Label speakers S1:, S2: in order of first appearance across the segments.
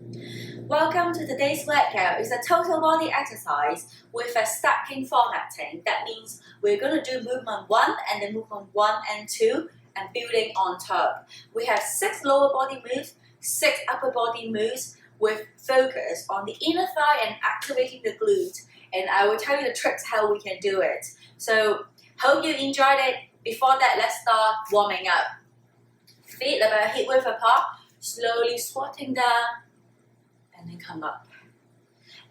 S1: Welcome to today's workout. It's a total body exercise with a stacking formatting. That means we're going to do movement 1 and then movement 1 and 2 and building on top. We have 6 lower body moves, 6 upper body moves with focus on the inner thigh and activating the glutes. And I will tell you the tricks how we can do it. So hope you enjoyed it. Before that, let's start warming up. Feet about hip width apart, slowly squatting down and then come up.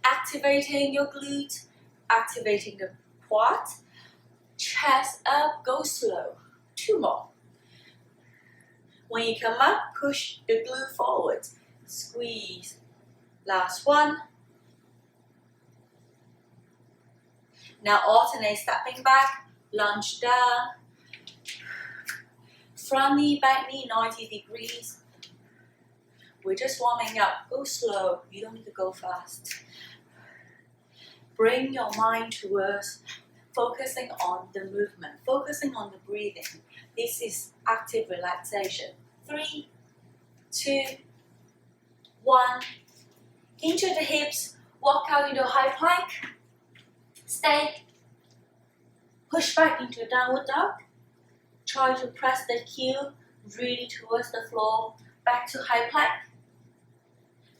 S1: Activating your glutes, activating the quad, chest up, go slow. 2 more. When you come up, push the glute forward, squeeze. Last one. Now alternate stepping back, lunge down, front knee, back knee, 90 degrees. We're just warming up. Go slow. You don't need to go fast. Bring your mind towards focusing on the movement, focusing on the breathing. This is active relaxation. 3, 2, 1. Into the hips. Walk out into high plank. Stay. Push back into downward dog. Try to press the heel really towards the floor. Back to high plank.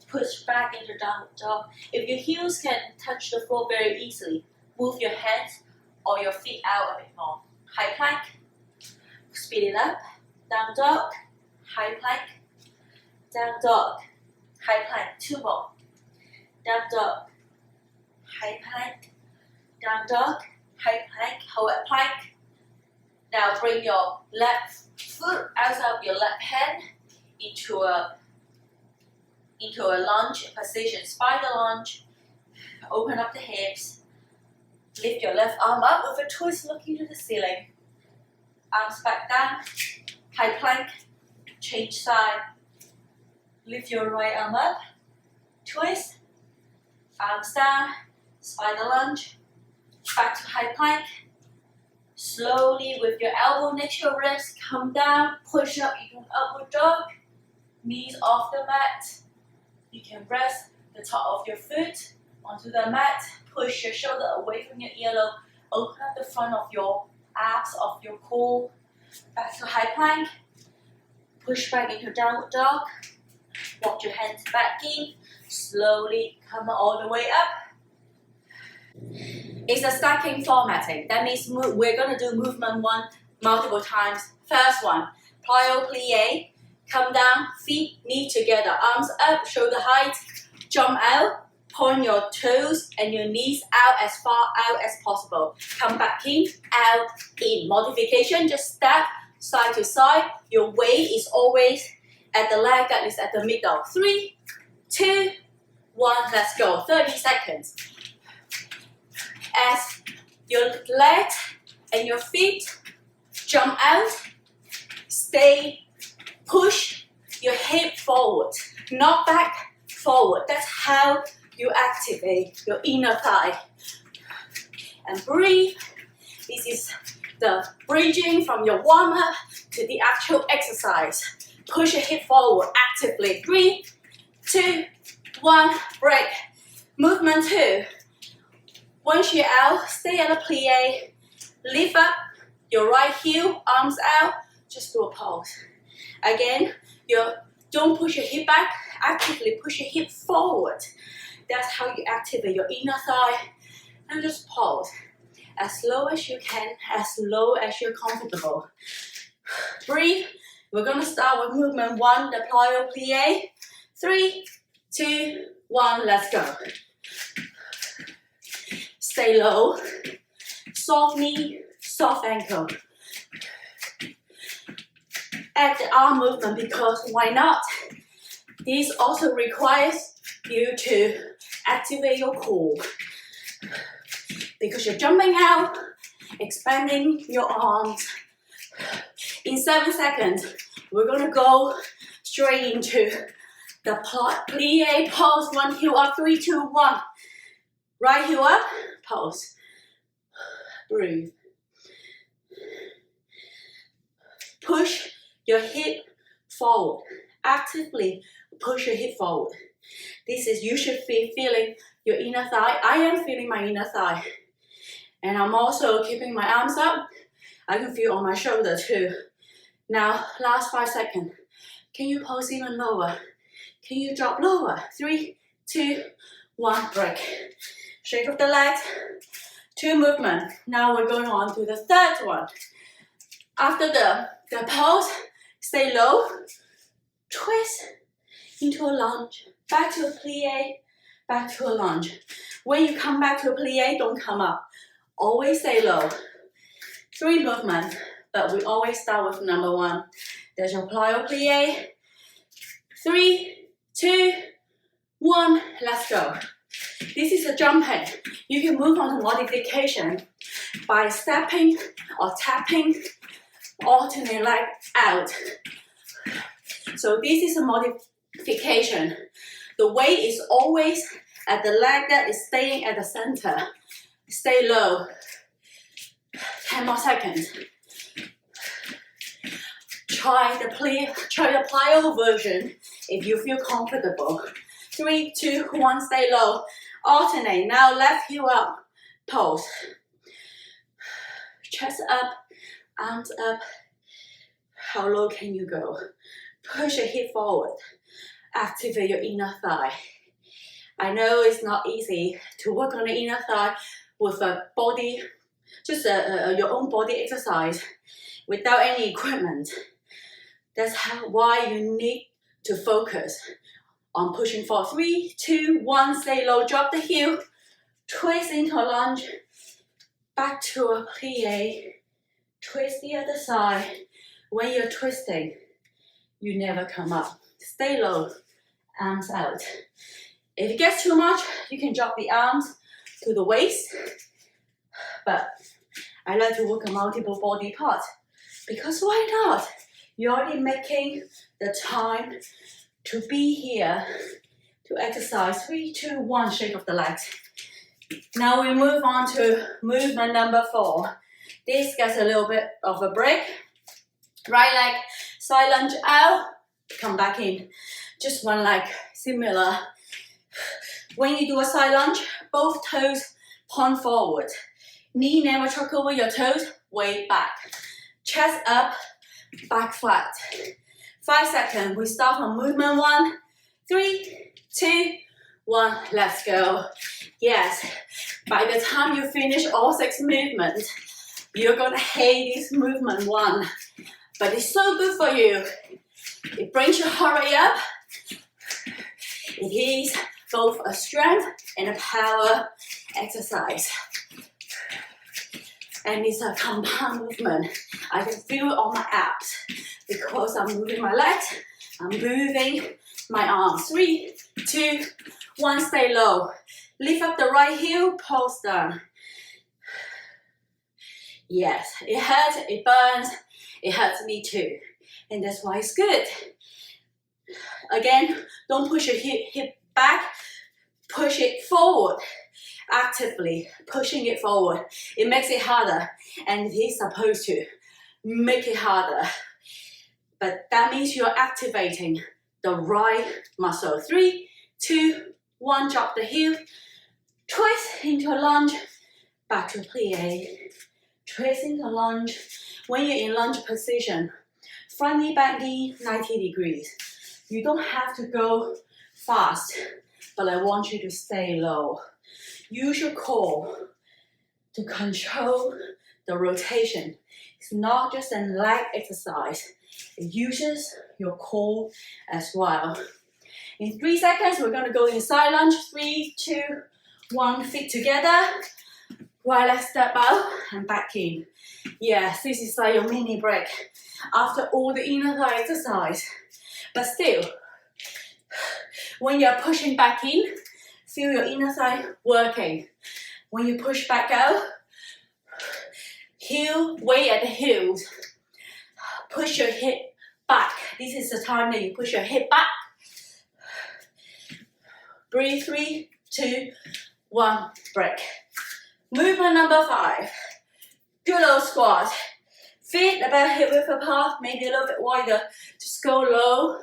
S1: Push back into downward dog. If your heels can touch the floor very easily, move your hands or your feet out a bit more. High plank. Speed it up. Down dog. High plank. Down dog. High plank. 2 more. Down dog. High plank. Down dog. High plank. Hold at plank. Now bring your left foot outside of your left hand into a lunge position, spider lunge. Open up the hips. Lift your left arm up with a twist looking to the ceiling. Arms back down. High plank. Change side. Lift your right arm up. Twist. Arms down. Spider lunge. Back to high plank. Slowly with your elbow next to your wrist, come down, push up into an upward dog. Knees off the mat. You can rest the top of your foot onto the mat. Push your shoulder away from your earlobe. Open up the front of your abs, of your core. Back to high plank. Push back into downward dog. Walk your hands back in. Slowly come all the way up. It's a stacking formatting. That means we're going to do movement 1 multiple times. First one, plyo plie. Come down, feet, knee together, arms up, shoulder height. Jump out, point your toes and your knees out as far out as possible. Come back in, out, in. Modification, just step side to side. Your weight is always at the leg, that is at the middle. 3, 2, 1, let's go. 30 seconds. As your legs and your feet jump out, stay. Push your hip forward, not back, forward. That's how you activate your inner thigh. And breathe. This is the bridging from your warm-up to the actual exercise. Push your hip forward actively. 3, 2, 1, break. Movement 2. Once you're out, stay at a plie. Lift up your right heel, arms out. Just do a pause. Again, don't push your hip back, actively push your hip forward. That's how you activate your inner thigh. And just pause. As slow as you can, as low as you're comfortable. Breathe. We're going to start with movement 1, the plyo plie. 3, 2, 1, let's go. Stay low. Soft knee, soft ankle. Add the arm movement because why not? This also requires you to activate your core because you're jumping out, expanding your arms. In 7 seconds, we're going to go straight into the plie pose. 1 heel up, 3, 2, 1. Right heel up, pose. Breathe. Push your hip forward. Actively push your hip forward. This is, you should be feeling your inner thigh. I am feeling my inner thigh. And I'm also keeping my arms up. I can feel on my shoulder too. Now, last 5 seconds. Can you pulse even lower? Can you drop lower? 3, 2, 1, break. Shake of the legs. 2 movements. Now we're going on to the third one. After the pulse, stay low. Twist into a lunge. Back to a plie. Back to a lunge. When you come back to a plie, don't come up. Always stay low. 3 movements, but we always start with number 1. There's your plyo plie. 3, 2, 1, let's go. This is a jumping. You can move on to modification by stepping or tapping, alternate leg out. So this is a modification. The weight is always at the leg that is staying at the center. Stay low. 10 more seconds. Try the plyo version if you feel comfortable. 3, 2, 1, stay low. Alternate. Now left heel up. Pulse. Chest up, arms up. How low can you go? Push your hip forward. Activate your inner thigh. I know it's not easy to work on the inner thigh with a body, just your own body exercise without any equipment. That's why you need to focus on pushing forward. 3, 2, 1, stay low, drop the heel, twist into a lunge, back to a plie, twist the other side. When you're twisting, you never come up. Stay low, arms out. If it gets too much, you can drop the arms to the waist, but I like to work on multiple body parts because why not? You're already making the time to be here to exercise. 3, 2, 1, shake of the legs. Now we move on to movement number 4. This gets a little bit of a break. Right leg, side lunge out, come back in. Just one leg, similar. When you do a side lunge, both toes point forward. Knee never truck over your toes, way back. Chest up, back flat. 5 seconds, we start from movement 1. 3, 2, 1, let's go. Yes, by the time you finish all 6 movements, you're gonna hate this movement 1. But it's so good for you. It brings your heart rate up. It is both a strength and a power exercise. And it's a compound movement. I can feel it on my abs because I'm moving my legs, I'm moving my arms. 3, 2, 1, stay low. Lift up the right heel, pulse down. Yes, it hurts, it burns, it hurts me too. And that's why it's good. Again, don't push your hip back, push it forward. Actively pushing it forward. It makes it harder, and it is supposed to make it harder. But that means you're activating the right muscle. 3, 2, 1, drop the heel. Twist into a lunge, back to plie. Twist into lunge. When you're in lunge position, front knee, back knee, 90 degrees. You don't have to go fast, but I want you to stay low. Use your core to control the rotation. It's not just a leg exercise. It uses your core as well. In 3 seconds, we're going to go in side lunge. 3, 2, 1, feet together. Right leg step out and back in. Yes, this is like your mini break after all the inner thigh exercise. But still, when you're pushing back in, feel your inner thigh working. When you push back out, heel, weight at the heels. Push your hip back. This is the time that you push your hip back. Breathe. 3, 2, 1, break. Movement number 5. Good old squat. Feet about hip width apart, maybe a little bit wider. Just go low,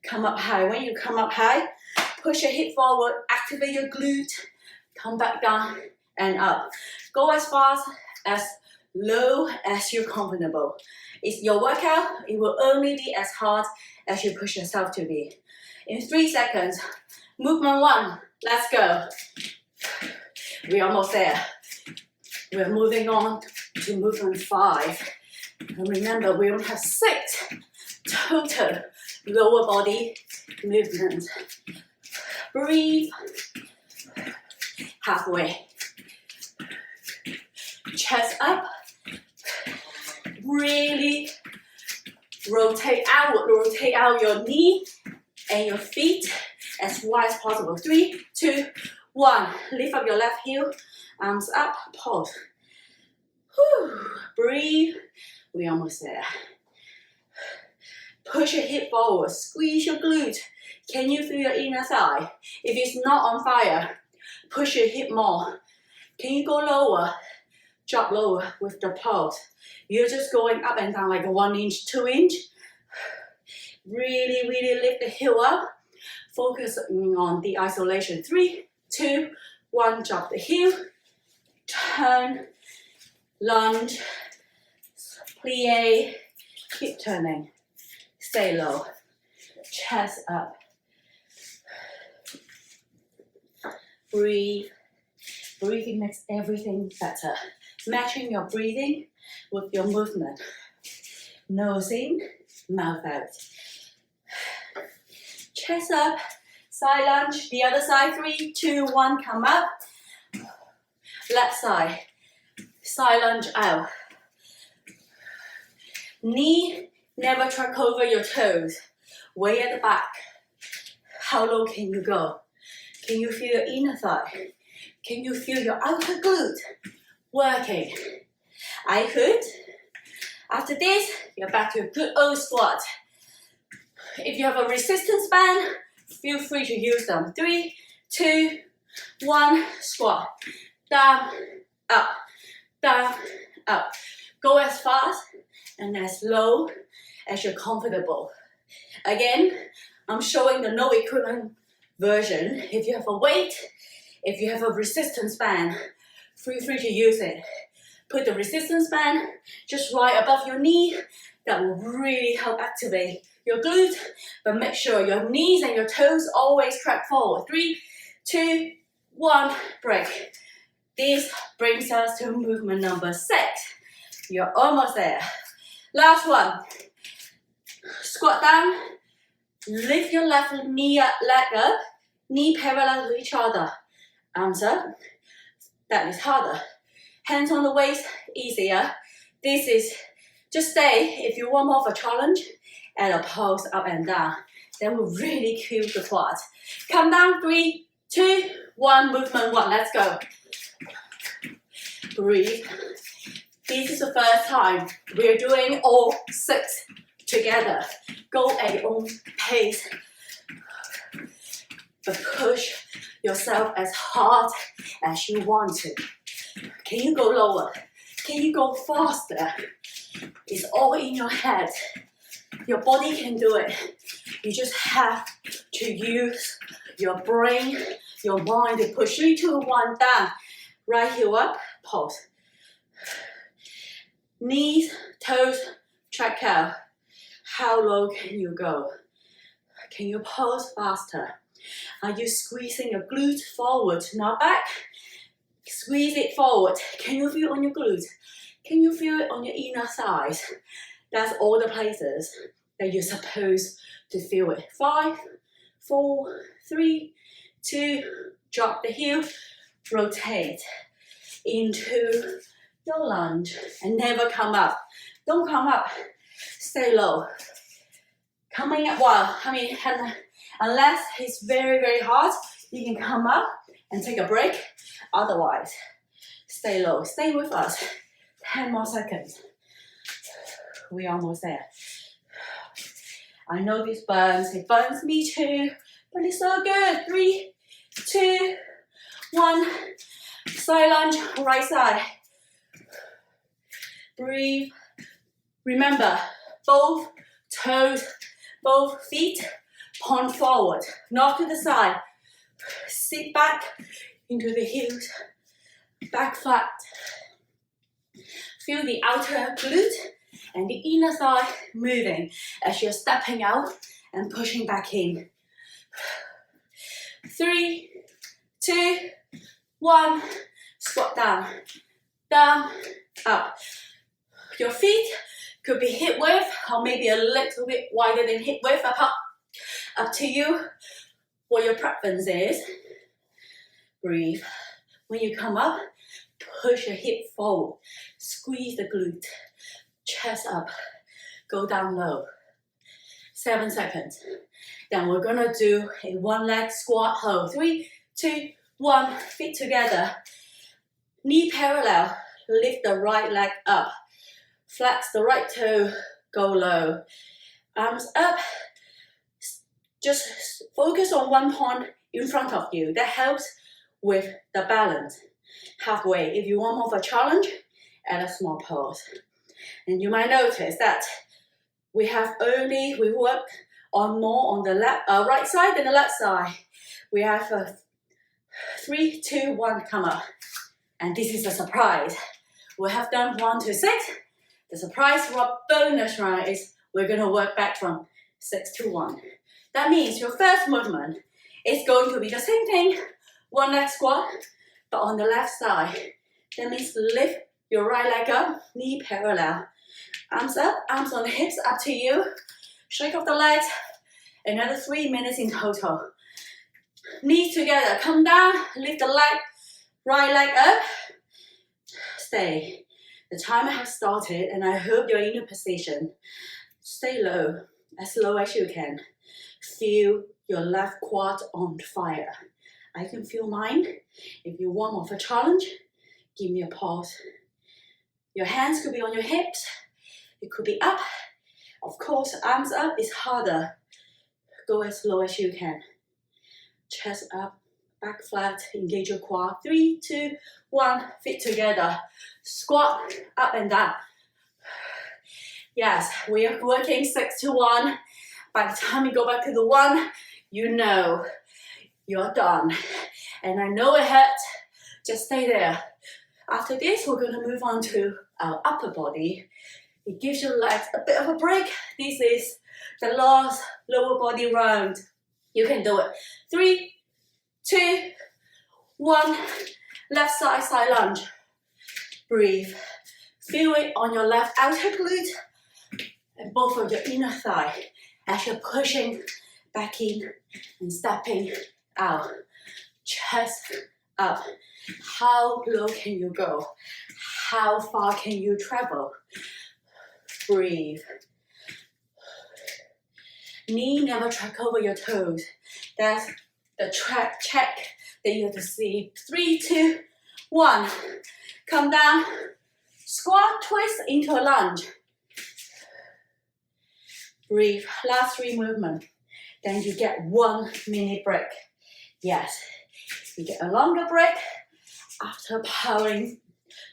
S1: come up high. When you come up high, Push your hip forward, activate your glute. Come back down and up. Go as fast, as low as you're comfortable. It's your workout. It will only be as hard as you push yourself to be. In 3 seconds, movement 1, let's go. We're almost there. We're moving on to movement 5. And remember, we only have 6 total lower body movements. Breathe. Halfway. Chest up. Really rotate out your knee and your feet as wide as possible. 3, 2, 1. Lift up your left heel, arms up, pause. Whew. Breathe. We're almost there. Push your hip forward, squeeze your glute. Can you feel your inner thigh? If it's not on fire, push your hip more. Can you go lower? Drop lower with the pulse. You're just going up and down like a 1 inch, 2 inch. Really, really lift the heel up. Focusing on the isolation. 3, 2, 1, drop the heel. Turn, lunge, plie, keep turning. Stay low. Chest up. Breathe. Breathing makes everything better. Matching your breathing with your movement. Nose in, mouth out. Chest up, side lunge, the other side, 3, 2, 1, come up. Left side, side lunge out. Knee never tuck over your toes, way at the back. How low can you go? Can you feel your inner thigh? Can you feel your outer glute working? I could. After this, you're back to a good old squat. If you have a resistance band, feel free to use them. 3, 2, 1, squat. Down, up, down, up. Go as fast and as low as you're comfortable. Again, I'm showing the no equipment version. If you have a weight, if you have a resistance band, feel free to use it. Put the resistance band just right above your knee. That will really help activate your glute, but make sure your knees and your toes always track forward. 3, 2, 1, break. This brings us to movement number 6. You're almost there. Last one. Squat down. Lift your left knee up, leg up. Knee parallel to each other. Arms up. That is harder. Hands on the waist, easier. This is, just stay, if you want more of a challenge, add a pulse up and down. Then we'll really kill the quad. Come down, 3, 2, 1, movement 1, let's go. Breathe. This is the first time we're doing all 6 together. Go at your own pace. But push yourself as hard as you want to. Can you go lower? Can you go faster? It's all in your head. Your body can do it. You just have to use your brain, your mind to push. 3, 2, 1, down. Right heel up, pause. Knees, toes, track out. How low can you go? Can you pulse faster? Are you squeezing your glute forward, not back? Squeeze it forward. Can you feel it on your glutes? Can you feel it on your inner thighs? That's all the places that you're supposed to feel it. 5, 4, 3, 2, drop the heel, rotate into your lunge and never come up. Don't come up, stay low. Coming up, unless it's very, very hard, you can come up and take a break. Otherwise, stay low. Stay with us. 10 more seconds. We're almost there. I know this burns. It burns me too, but it's so good. 3, 2, 1. Side lunge, right side. Breathe. Remember, both toes, both feet point forward, not to the side. Sit back into the heels, back flat. Feel the outer glute and the inner thigh moving as you're stepping out and pushing back in. 3, 2, 1, squat down, down, up. Your feet could be hip width or maybe a little bit wider than hip width, up to you, what your preference is. Breathe. When you come up, push your hip forward, squeeze the glute, chest up, go down low. 7 seconds. Then we're gonna do a one leg squat hold. 3, 2, 1, feet together. Knee parallel, lift the right leg up. Flex the right toe, go low. Arms up. Just focus on one point in front of you. That helps with the balance. Halfway, if you want more of a challenge, add a small pause. And you might notice that we work on more on the right side than the left side. We have a 3, 2, 1, come up. And this is a surprise. We have done 1 to 6. The surprise bonus round is we're gonna work back from 6 to 1. That means your first movement is going to be the same thing, one leg squat, but on the left side. That means lift your right leg up, knee parallel. Arms up, arms on the hips, up to you. Shake off the legs. Another 3 minutes in total. Knees together, come down, lift the leg, right leg up. Stay. The timer has started and I hope you're in a position. Stay low, as low as you can. Feel your left quad on fire. I can feel mine. If you want more of a challenge, give me a pause. Your hands could be on your hips. It could be up. Of course, arms up is harder. Go as low as you can. Chest up, back flat, engage your quad. 3, 2, 1, feet together. Squat, up and down. Yes, we are working 6 to 1. By the time you go back to the 1, you know you're done. And I know it hurts. Just stay there. After this, we're going to move on to our upper body. It gives your legs a bit of a break. This is the last lower body round. You can do it. 3, 2, 1. Left side, side lunge. Breathe. Feel it on your left outer glute and both of your inner thigh as you're pushing back in and stepping out. Chest up. How low can you go? How far can you travel? Breathe. Knee never track over your toes. That's the check that you have to see. 3, 2, 1. Come down. Squat, twist into a lunge. Breathe. Last 3 movements. Then you get 1 minute break. Yes, you get a longer break after plowing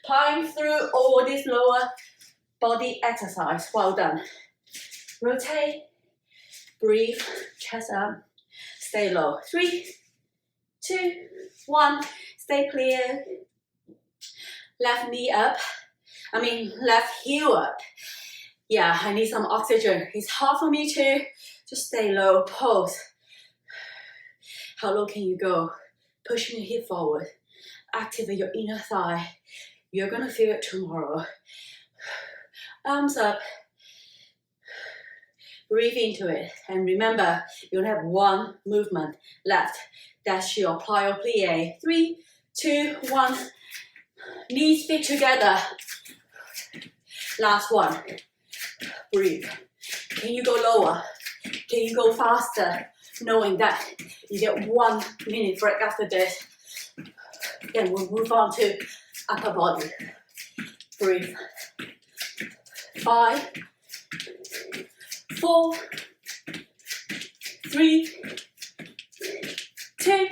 S1: through all this lower body exercise. Well done. Rotate. Breathe. Chest up. Stay low. 3, 2, 1. Stay clear. Left knee up. Left heel up. Yeah, I need some oxygen. It's hard for me to just stay low. Pause. How low can you go? Pushing your hip forward. Activate your inner thigh. You're gonna feel it tomorrow. Arms up. Breathe into it. And remember, you only have 1 movement left. That's your plyo plie. 3, 2, 1. Knees feet together. Last one. Breathe. Can you go lower? Can you go faster? Knowing that you get 1 minute break after this. Then we'll move on to upper body. Breathe. 5, 4, 3, 2,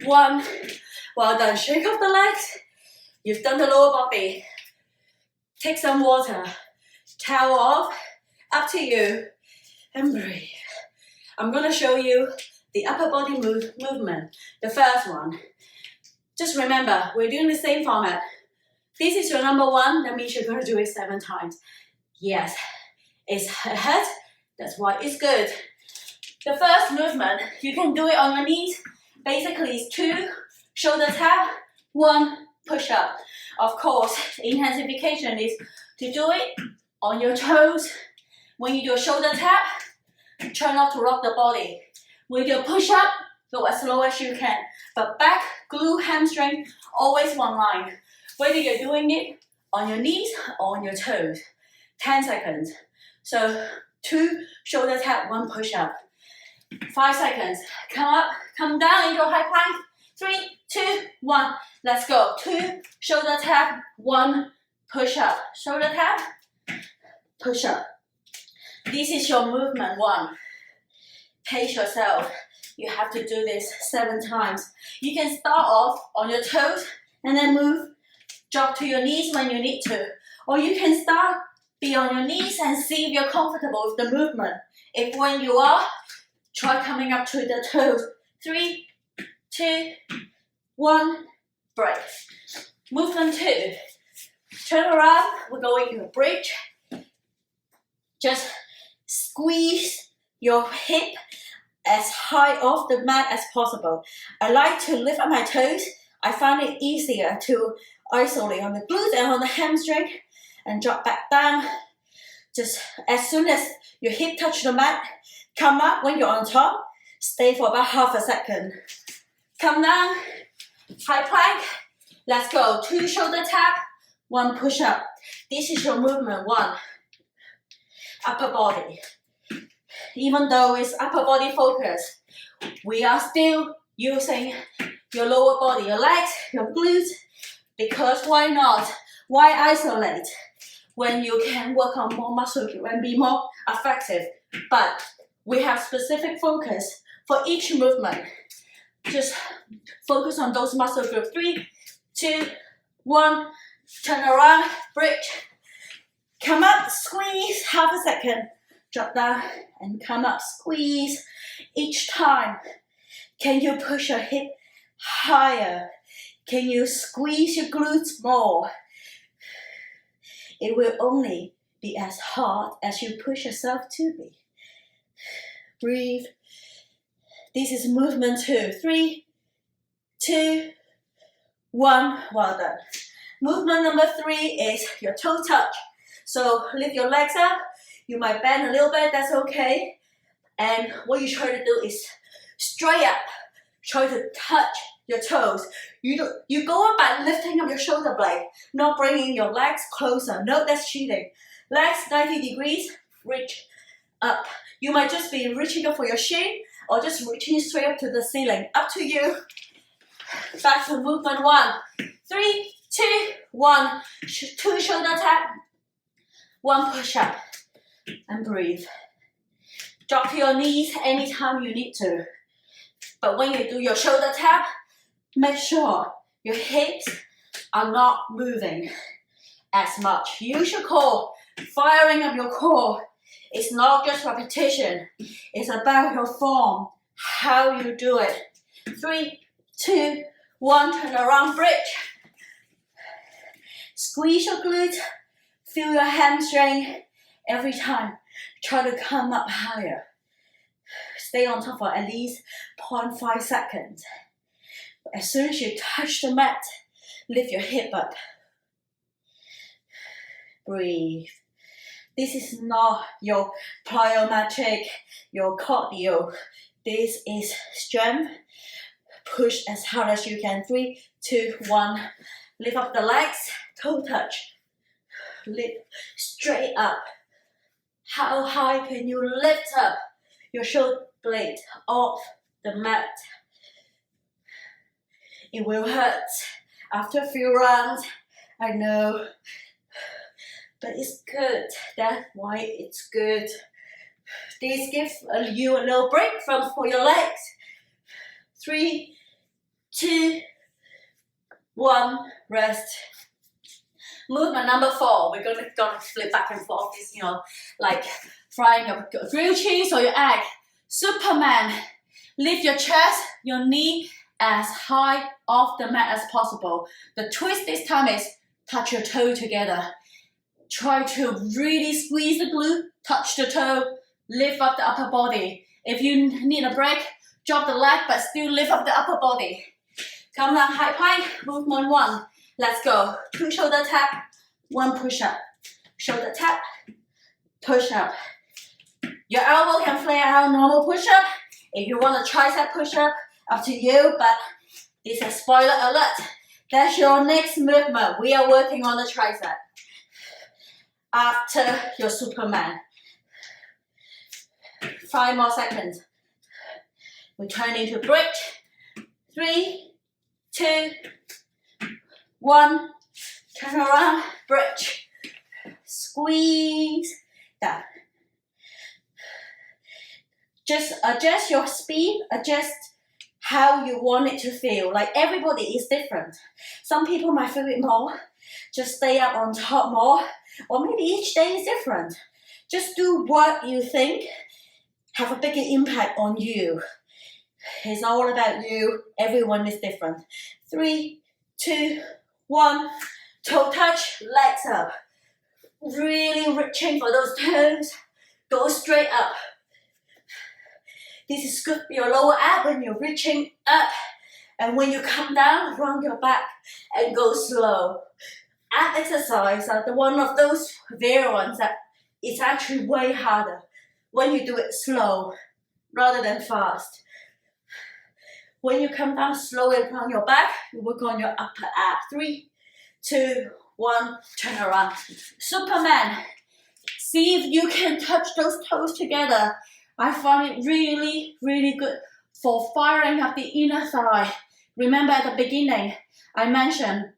S1: 1. Well done. Shake off the legs. You've done the lower body. Take some water. Towel off. Up to you. And breathe. I'm going to show you the upper body movement. The first one. Just remember, we're doing the same format. This is your number one, that means you're going to do it 7 times. Yes, it's hurt, that's why it's good. The first movement, you can do it on your knees. Basically, it's 2 shoulder tap, 1 push up. Of course, intensification is to do it on your toes. When you do a shoulder tap, try not to rock the body. When you do a push up, go as slow as you can. But back, glute, hamstring, always one line. Whether you're doing it on your knees or on your toes. 10 seconds. So 2 shoulder tap, 1 push up. 5 seconds. Come up, come down into a high plank. 3, 2, 1. Let's go. 2 shoulder tap, 1 push up. Shoulder tap, push up. This is your movement 1. Pace yourself. You have to do this 7 times. You can start off on your toes and then move. Drop to your knees when you need to. Or you can start, be on your knees and see if you're comfortable with the movement. If when you are, try coming up to the toes. 3, 2, 1, break. Movement 2. Turn around, we're going to a bridge. Just squeeze your hip as high off the mat as possible. I like to lift up my toes. I find it easier to isolate on the glutes and on the hamstring and drop back down. Just as soon as your hip touch the mat, come up when you're on top. Stay for about half a second. Come down, high plank. Let's go. 2 shoulder tap, 1 push up. This is your movement 1. Upper body. Even though it's upper body focus, we are still using your lower body, your legs, your glutes, because why not? Why isolate when you can work on more muscle group and be more effective? But we have specific focus for each movement. Just focus on those muscle groups. 3, 2, 1, turn around, bridge. Come up, squeeze, half a second. Drop down and come up, squeeze. Each time, can you push your hip higher? Can you squeeze your glutes more? It will only be as hard as you push yourself to be. Breathe. This is movement 2. 3, 2, 1. Well done. Movement number 3 is your toe touch. So lift your legs up. You might bend a little bit, that's okay. And what you try to do is straight up. Try to touch your toes. You go up by lifting up your shoulder blade, not bringing your legs closer. No, that's cheating. Legs 90 degrees, reach up. You might just be reaching up for your shin or just reaching straight up to the ceiling. Up to you. Back to movement 1. 3, 2, 1. 2 shoulder tap. 1 push up. And breathe. Drop to your knees anytime you need to. But when you do your shoulder tap, make sure your hips are not moving as much. Use your core. Firing up your core. It's not just repetition. It's about your form, how you do it. 3, 2, 1, turn around, bridge. Squeeze your glutes. Feel your hamstring. Every time, try to come up higher. Stay on top for at least 0.5 seconds. As soon as you touch the mat, lift your hip up. Breathe. This is not your plyometric, your cardio. This is strength. Push as hard as you can. 3, 2, 1. Lift up the legs, toe touch. Lift straight up. How high can you lift up your shoulder blade off the mat? It will hurt after a few rounds, I know, but it's good. That's why it's good. This gives you a little break for your legs. 3, 2, 1, rest. Movement number 4, we're gonna flip back and forth. This, like frying your grilled cheese or your egg. Superman. Lift your chest, your knee as high off the mat as possible. The twist this time is touch your toe together. Try to really squeeze the glute, touch the toe, lift up the upper body. If you need a break, drop the leg, but still lift up the upper body. Come down, high plank, movement 1. Let's go. 2 shoulder tap, 1 push up. Shoulder tap, push up. Your elbow can flare out normal push up. If you want a tricep push up, up to you, but this is a spoiler alert. That's your next movement. We are working on the tricep. After your Superman. 5 more seconds. We turn into bridge. 3, 2, 1. Turn around, bridge. Squeeze down. Just adjust your speed, adjust how you want it to feel. Like everybody is different. Some people might feel it more. Just stay up on top more. Or maybe each day is different. Just do what you think have a bigger impact on you. It's all about you. Everyone is different. 3, 2, 1. Toe touch, legs up. Really reaching for those toes. Go straight up. This is good for your lower ab when you're reaching up. And when you come down, round your back and go slow. Ab exercise are one of those rare ones that it's actually way harder when you do it slow rather than fast. When you come down slowly around your back, you work on your upper ab. 3, 2, 1, turn around. Superman. See if you can touch those toes together. I find it really, really good for firing up the inner thigh. Remember at the beginning, I mentioned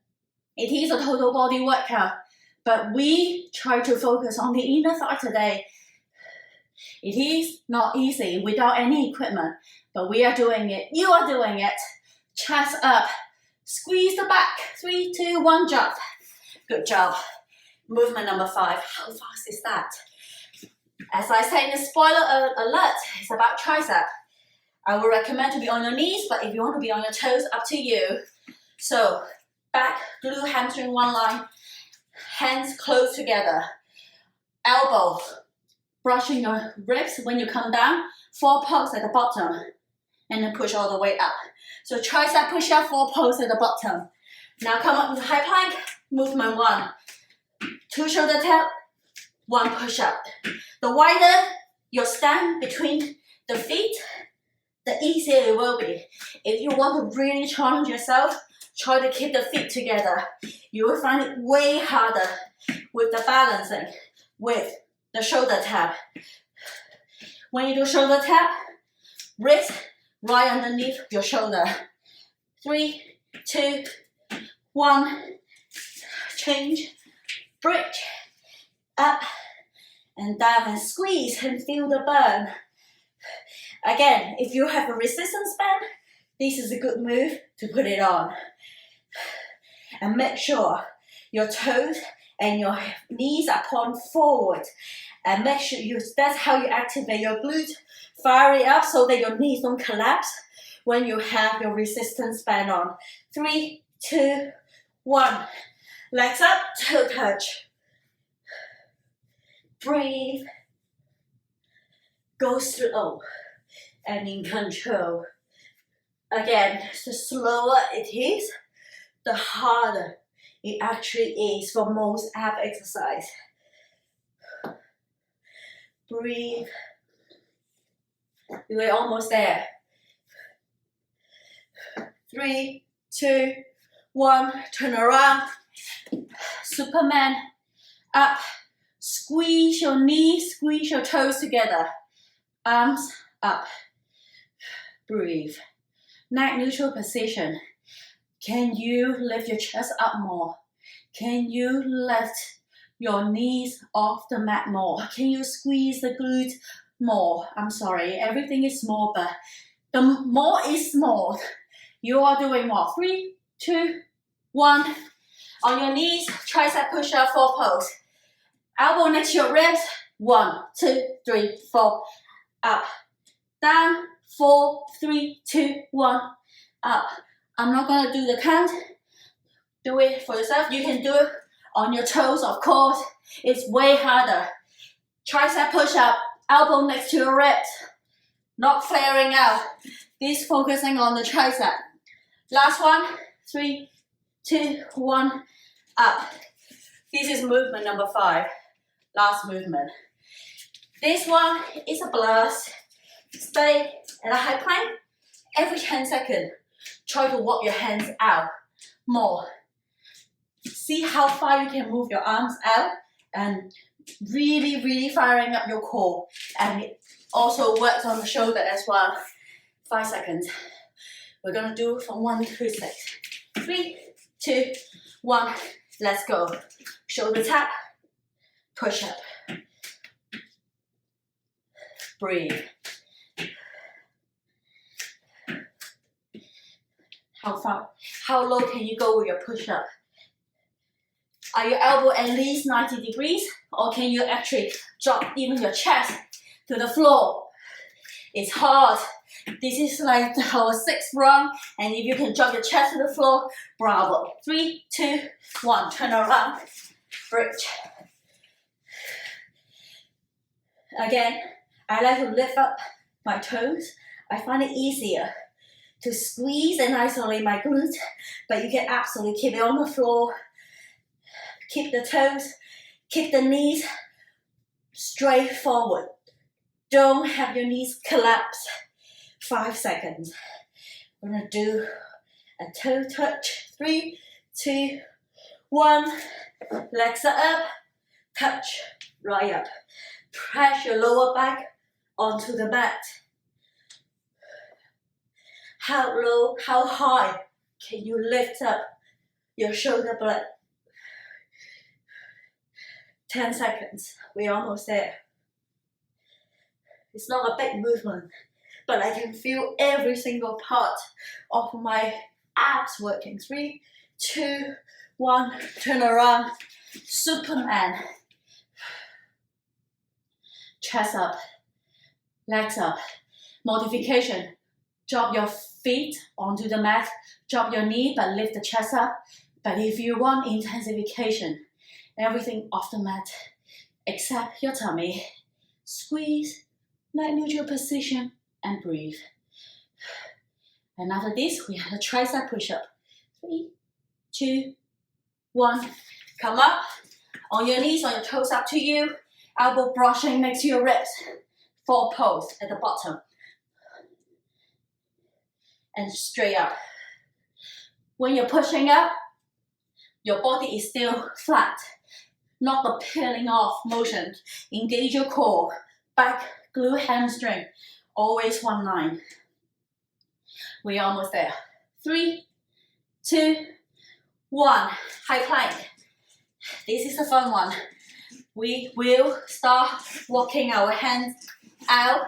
S1: it is a total body workout, but we try to focus on the inner thigh today. It is not easy without any equipment, but we are doing it. You are doing it. Chest up. Squeeze the back. 3, 2, 1, jump. Good job. Movement number 5. How fast is that? As I said in the spoiler alert, it's about tricep. I would recommend to be on your knees, but if you want to be on your toes, up to you. So, back, glute, hamstring, one line. Hands close together. Elbow, brushing your ribs when you come down. 4 pulse at the bottom. And then push all the way up. So tricep push up, 4 pulse at the bottom. Now come up to high plank, movement 1. 2 shoulder tap, 1 push up. The wider your stand between the feet, the easier it will be. If you want to really challenge yourself, try to keep the feet together. You will find it way harder with the balancing, with the shoulder tap. When you do shoulder tap, wrist right underneath your shoulder. 3, 2, 1. Change, bridge, up and down and squeeze and feel the burn. Again, if you have a resistance band, this is a good move to put it on. And make sure your toes and your knees are pointed forward. And make sure that's how you activate your glute. Fire it up so that your knees don't collapse when you have your resistance band on. 3, 2, 1. Legs up, toe touch. Breathe. Go slow and in control. Again, the slower it is, the harder it actually is for most ab exercise. Breathe. We're almost there. 3, 2, 1. Turn around. Superman. Up. Squeeze your knees, squeeze your toes together. Arms up. Breathe. Neck neutral position. Can you lift your chest up more? Can you lift your knees off the mat more? Can you squeeze the glutes more? I'm sorry, everything is small, but the more is small. You are doing more. 3, 2, 1. On your knees, tricep push up, 4 pose. Elbow next to your ribs. 1, 2, 3, 4. Up, down, 4, 3, 2, 1, up. I'm not gonna do the count. Do it for yourself. You can do it on your toes, of course. It's way harder. Tricep push-up, elbow next to your ribs. Not flaring out. This focusing on the tricep. Last one, 3, 2, 1, up. This is movement number 5. Last movement. This one is a blast. Stay at a high plank. Every 10 seconds, try to walk your hands out more. See how far you can move your arms out and really firing up your core. And it also works on the shoulder as well. 5 seconds. We're gonna do from 1 to 6. 3, 2, 1, let's go. Shoulder tap, push up. Breathe. How far? How low can you go with your push-up? Are your elbow at least 90 degrees? Or can you actually drop even your chest to the floor? It's hard. This is like our 6th round, and if you can drop your chest to the floor, bravo. 3, 2, 1, turn around, bridge. Again, I like to lift up my toes. I find it easier to squeeze and isolate my glutes, but you can absolutely keep it on the floor. Keep the toes, keep the knees straight forward. Don't have your knees collapse. 5 seconds. We're gonna do a toe touch. 3, 2, 1. Legs are up, touch, right up. Press your lower back onto the mat. How low, how high can you lift up your shoulder blade? 10 seconds. We're almost there. It's not a big movement, but I can feel every single part of my abs working. 3, 2, 1, turn around. Superman. Chest up, legs up. Modification. Drop your feet onto the mat. Drop your knee, but lift the chest up. But if you want intensification, everything off the mat, except your tummy. Squeeze, leg neutral position, and breathe. And after this, we have a tricep push-up. 3, 2, 1. Come up, on your knees, on your toes, up to you. Elbow brushing next to your ribs. 4 pose at the bottom. And straight up. When you're pushing up, your body is still flat, not the peeling off motion. Engage your core, back, glute, hamstring, always one line. We're almost there. 3, 2, 1, high plank. This is a fun one. We will start walking our hands out.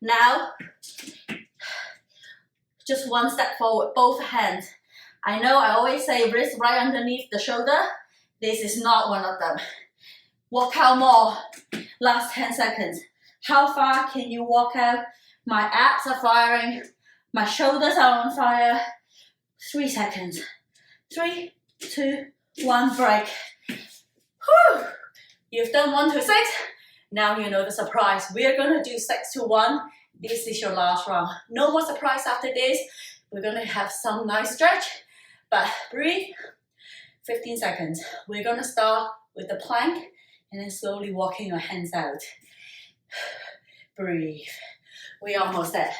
S1: Now, just one step forward, both hands. I know I always say wrist right underneath the shoulder. This is not one of them. Walk out more. Last 10 seconds. How far can you walk out? My abs are firing. My shoulders are on fire. 3 seconds. 3, 2, 1, break. Whew. You've done 1 to 6. Now you know the surprise. We are going to do 6 to 1. This is your last round. No more surprise after this. We're going to have some nice stretch. But breathe. 15 seconds. We're going to start with the plank and then slowly walking your hands out. Breathe. We're almost there.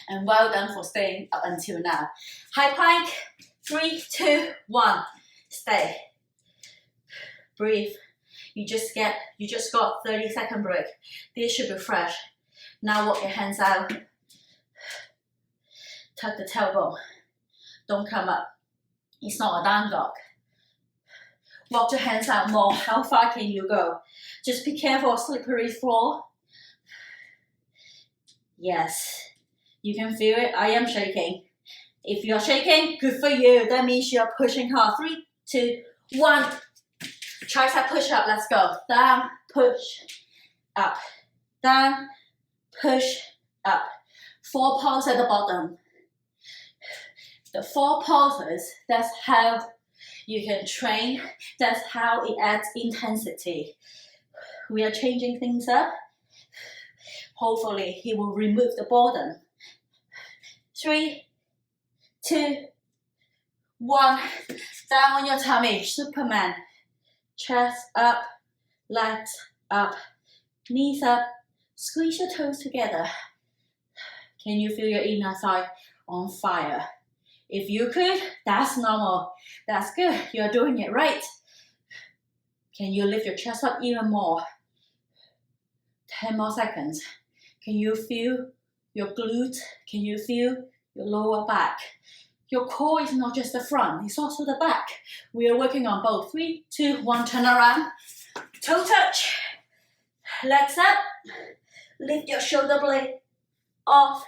S1: And well done for staying up until now. High plank. 3, 2, 1. Stay. Breathe. You just got 30-second break. This should be fresh. Now walk your hands out. Tuck the tailbone. Don't come up. It's not a down dog. Walk your hands out more. How far can you go? Just be careful of slippery floor. Yes. You can feel it. I am shaking. If you're shaking, good for you. That means you're pushing hard. 3, 2, 1. Tricep push up. Let's go. Down, push, up. Down, push, up. 4 pulses at the bottom. The 4 pulses, that's how you can train. That's how it adds intensity. We are changing things up. Hopefully, he will remove the boredom. 3, 2, 1. Down on your tummy, Superman. Chest up, legs up, knees up. Squeeze your toes together. Can you feel your inner thigh on fire? If you could, that's normal. That's good. You're doing it right. Can you lift your chest up even more? 10 more seconds. Can you feel your glutes? Can you feel your lower back? Your core is not just the front, it's also the back. We are working on both. 3, 2, 1, turn around. Toe touch. Legs up. Lift your shoulder blade off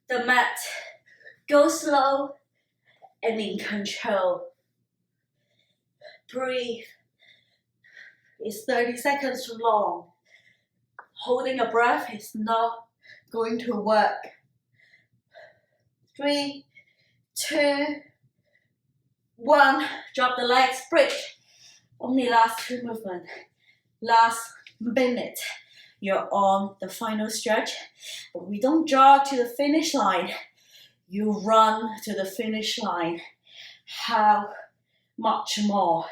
S1: the mat. Go slow and in control. Breathe. It's 30 seconds long. Holding a breath is not going to work. 3, 2, 1. Drop the legs, bridge. Only last 2 movements. Last minute. You're on the final stretch, but we don't jog to the finish line. You run to the finish line. How much more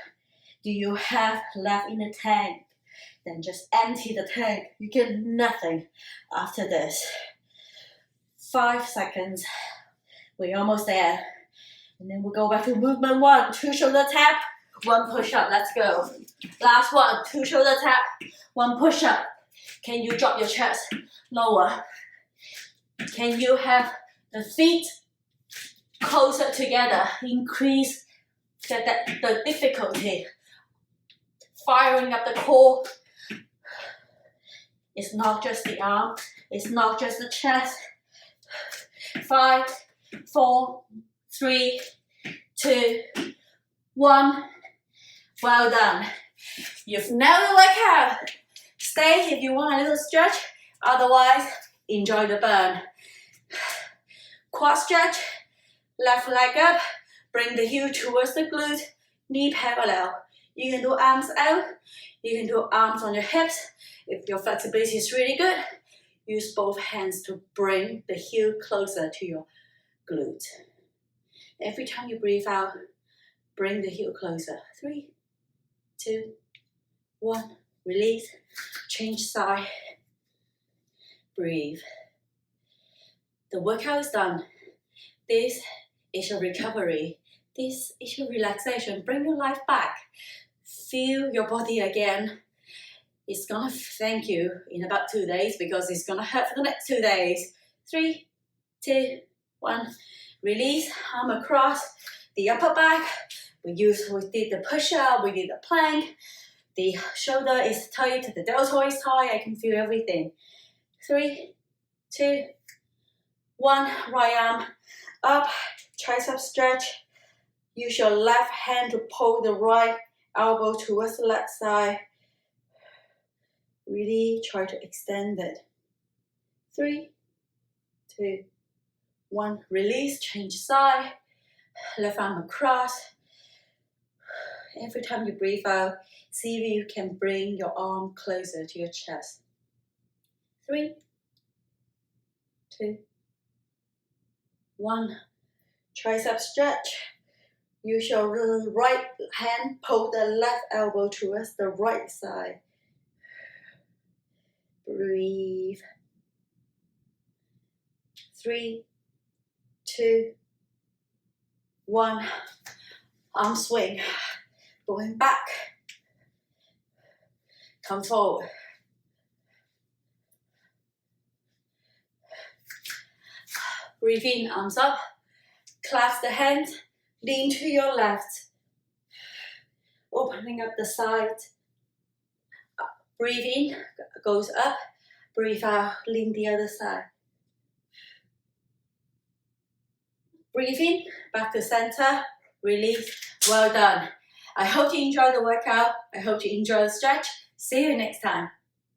S1: do you have left in the tank? Then just empty the tank. You get nothing after this. 5 seconds. We're almost there. And then we'll go back to movement 1. 2 shoulder tap, 1 push up. Let's go. Last one. 2 shoulder tap, 1 push up. Can you drop your chest lower? Can you have the feet closer together? Increase the difficulty. Firing up the core. It's not just the arm. It's not just the chest. 5, 4, 3, 2, 1. Well done. You've nailed the workout. Stay if you want a little stretch. Otherwise, enjoy the burn. Quad stretch. Left leg up. Bring the heel towards the glute. Knee parallel. You can do arms out. You can do arms on your hips. If your flexibility is really good, use both hands to bring the heel closer to your glute. Every time you breathe out, bring the heel closer. 3, 2, 1. Release. Change side. Breathe. The workout is done. This is your recovery. This is your relaxation. Bring your life back. Feel your body again. It's gonna thank you in about 2 days because it's gonna hurt for the next 2 days. 3, 2, 1. Release, arm across the upper back. We did the push-up, we did the plank. The shoulder is tight, the deltoid is tight. I can feel everything. 3, 2, 1. Right arm up, tricep stretch. Use your left hand to pull the right elbow towards the left side. Really try to extend it. 3, 2, 1. Release, change side. Left arm across. Every time you breathe out, see if you can bring your arm closer to your chest. 3, 2, 1. Tricep stretch. Use your right hand, pull the left elbow towards the right side. Breathe. 3, 2, 1. Arm swing. Going back. Come forward. Breathe in, arms up. Clasp the hands. Lean to your left. Opening up the side. Breathe in, goes up. Breathe out, lean the other side. Breathe in, back to center. Release. Well done. I hope you enjoy the workout. I hope you enjoy the stretch. See you next time.